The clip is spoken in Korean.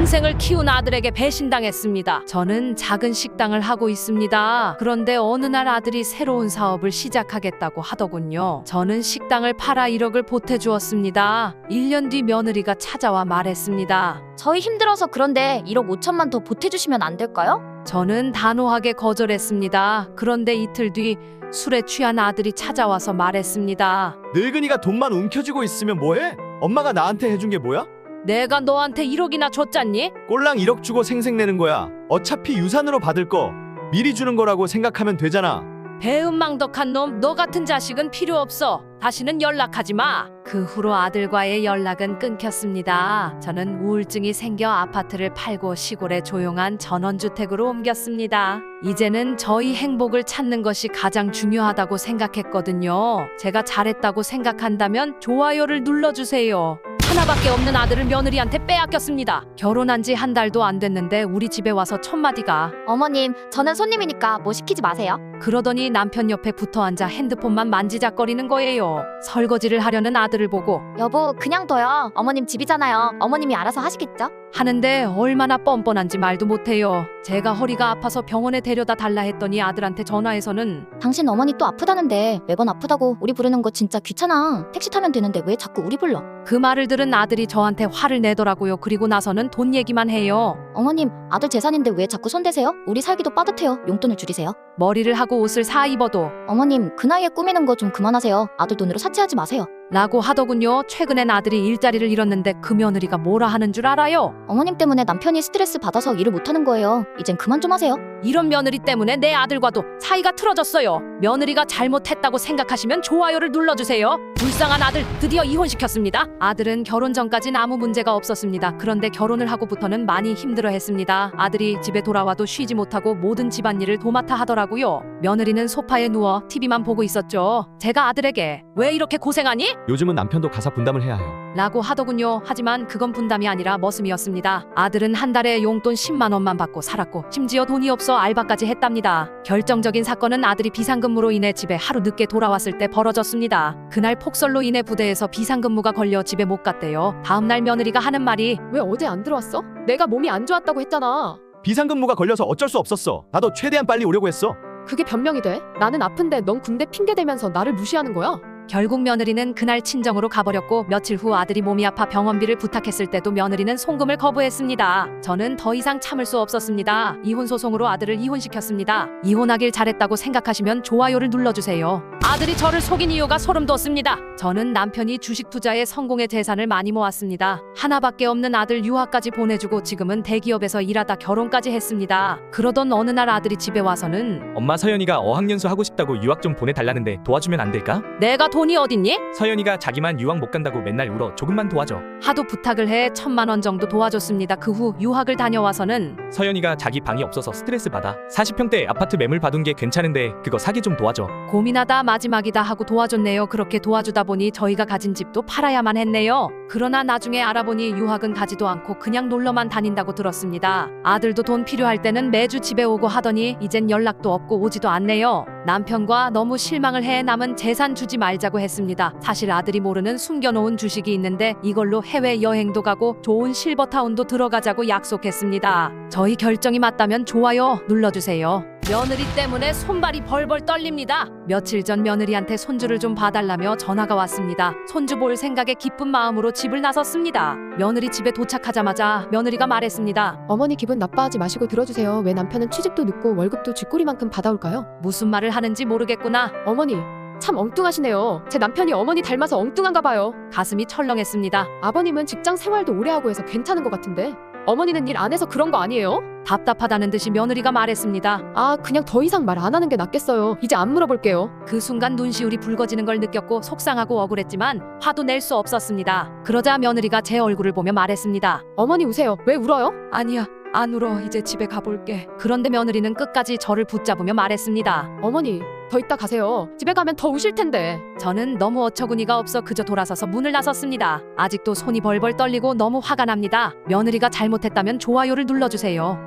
평생을 키운 아들에게 배신당했습니다. 저는 작은 식당을 하고 있습니다. 그런데 어느 날 아들이 새로운 사업을 시작하겠다고 하더군요. 저는 식당을 팔아 1억을 보태주었습니다. 1년 뒤 며느리가 찾아와 말했습니다. 저희 힘들어서 그런데 1억 5천만 더 보태주시면 안 될까요? 저는 단호하게 거절했습니다. 그런데 이틀 뒤 술에 취한 아들이 찾아와서 말했습니다. 늙은이가 돈만 움켜쥐고 있으면 뭐해? 엄마가 나한테 해준 게 뭐야? 내가 너한테 1억이나 줬잖니? 꼴랑 1억 주고 생색내는 거야. 어차피 유산으로 받을 거 미리 주는 거라고 생각하면 되잖아. 배은망덕한 놈, 너 같은 자식은 필요 없어. 다시는 연락하지 마. 그 후로 아들과의 연락은 끊겼습니다. 저는 우울증이 생겨 아파트를 팔고 시골의 조용한 전원주택으로 옮겼습니다. 이제는 저희 행복을 찾는 것이 가장 중요하다고 생각했거든요. 제가 잘했다고 생각한다면 좋아요를 눌러주세요. 하나밖에 없는 아들을 며느리한테 빼앗겼습니다. 결혼한 지 한 달도 안 됐는데 우리 집에 와서 첫 마디가 어머님, 저는 손님이니까 뭐 시키지 마세요. 그러더니 남편 옆에 붙어 앉아 핸드폰만 만지작거리는 거예요. 설거지를 하려는 아들을 보고 여보, 그냥 둬요. 어머님 집이잖아요. 어머님이 알아서 하시겠죠? 하는데 얼마나 뻔뻔한지 말도 못해요. 제가 허리가 아파서 병원에 데려다 달라 했더니 아들한테 전화해서는 당신 어머니 또 아프다는데 매번 아프다고 우리 부르는 거 진짜 귀찮아. 택시 타면 되는데 왜 자꾸 우리 불러? 그 말을 들은 아들이 저한테 화를 내더라고요. 그리고 나서는 돈 얘기만 해요. 어머님, 아들 재산인데 왜 자꾸 손대세요? 우리 살기도 빠듯해요. 용돈을 줄이세요. 머리를 하고 옷을 사 입어도 어머님, 그 나이에 꾸미는 거 좀 그만하세요. 아들 돈으로 사치하지 마세요. 라고 하더군요. 최근엔 아들이 일자리를 잃었는데 그 며느리가 뭐라 하는 줄 알아요? 어머님 때문에 남편이 스트레스 받아서 일을 못하는 거예요. 이젠 그만 좀 하세요. 이런 며느리 때문에 내 아들과도 사이가 틀어졌어요. 며느리가 잘못했다고 생각하시면 좋아요를 눌러주세요. 불쌍한 아들 드디어 이혼시켰습니다. 아들은 결혼 전까진 아무 문제가 없었습니다. 그런데 결혼을 하고부터는 많이 힘들어했습니다. 아들이 집에 돌아와도 쉬지 못하고 모든 집안일을 도맡아 하더라고요. 며느리는 소파에 누워 TV만 보고 있었죠. 제가 아들에게 왜 이렇게 고생하니? 요즘은 남편도 가사 분담을 해야 해요. 라고 하더군요. 하지만 그건 분담이 아니라 머슴이었습니다. 아들은 한 달에 용돈 10만 원만 받고 살았고 심지어 돈이 없어 알바까지 했답니다. 결정적인 사건은 아들이 비상근무로 인해 집에 하루 늦게 돌아왔을 때 벌어졌습니다. 그날 폭설로 인해 부대에서 비상근무가 걸려 집에 못 갔대요. 다음날 며느리가 하는 말이 왜 어제 안 들어왔어? 내가 몸이 안 좋았다고 했잖아. 비상근무가 걸려서 어쩔 수 없었어. 나도 최대한 빨리 오려고 했어. 그게 변명이 돼? 나는 아픈데 넌 군대 핑계 대면서 나를 무시하는 거야? 결국 며느리는 그날 친정으로 가버렸고 며칠 후 아들이 몸이 아파 병원비를 부탁했을 때도 며느리는 송금을 거부했습니다. 저는 더 이상 참을 수 없었습니다. 이혼 소송으로 아들을 이혼시켰습니다. 이혼하길 잘했다고 생각하시면 좋아요를 눌러주세요. 아들이 저를 속인 이유가 소름 돋습니다. 저는 남편이 주식 투자에 성공해 재산을 많이 모았습니다. 하나밖에 없는 아들 유학까지 보내주고 지금은 대기업에서 일하다 결혼까지 했습니다. 그러던 어느 날 아들이 집에 와서는 엄마, 서연이가 어학연수 하고 싶다고 유학 좀 보내달라는데 도와주면 안 될까? 내가 돈이 어딨니? 서연이가 자기만 유학 못 간다고 맨날 울어. 조금만 도와줘. 하도 부탁을 해 1,000만 원 정도 도와줬습니다. 그 후 유학을 다녀와서는 서연이가 자기 방이 없어서 스트레스 받아. 40평대 아파트 매물 받은 게 괜찮은데 그거 사기 좀 도와줘. 고민하다 마지막이다 하고 도와줬네요. 그렇게 도와주다 보니 저희가 가진 집도 팔아야만 했네요. 그러나 나중에 알아보니 유학은 가지도 않고 그냥 놀러만 다닌다고 들었습니다. 아들도 돈 필요할 때는 매주 집에 오고 하더니 이젠 연락도 없고 오지도 않네요. 남편과 너무 실망을 해 남은 재산 주지 말자고 했습니다. 사실 아들이 모르는 숨겨놓은 주식이 있는데 이걸로 해외여행도 가고 좋은 실버타운도 들어가자고 약속했습니다. 저희 결정이 맞다면 좋아요 눌러주세요. 며느리 때문에 손발이 벌벌 떨립니다. 며칠 전 며느리한테 손주를 좀 봐달라며 전화가 왔습니다. 손주 볼 생각에 기쁜 마음으로 집을 나섰습니다. 며느리 집에 도착하자마자 며느리가 말했습니다. 어머니 기분 나빠하지 마시고 들어주세요. 왜 남편은 취직도 늦고 월급도 쥐꼬리만큼 받아올까요? 무슨 말을 하는지 모르겠구나. 어머니, 참 엉뚱하시네요. 제 남편이 어머니 닮아서 엉뚱한가 봐요. 가슴이 철렁했습니다. 아버님은 직장 생활도 오래 하고 해서 괜찮은 것 같은데 어머니는 일 안 해서 그런 거 아니에요? 답답하다는 듯이 며느리가 말했습니다. 아, 그냥 더 이상 말 안 하는 게 낫겠어요. 이제 안 물어볼게요. 그 순간 눈시울이 붉어지는 걸 느꼈고 속상하고 억울했지만 화도 낼 수 없었습니다. 그러자 며느리가 제 얼굴을 보며 말했습니다. 어머니 우세요. 왜 울어요? 아니야, 안 울어. 이제 집에 가볼게. 그런데 며느리는 끝까지 저를 붙잡으며 말했습니다. 어머니, 더 이따 가세요. 집에 가면 더 우실 텐데. 저는 너무 어처구니가 없어 그저 돌아서서 문을 나섰습니다. 아직도 손이 벌벌 떨리고 너무 화가 납니다. 며느리가 잘못했다면 좋아요를 눌러주세요.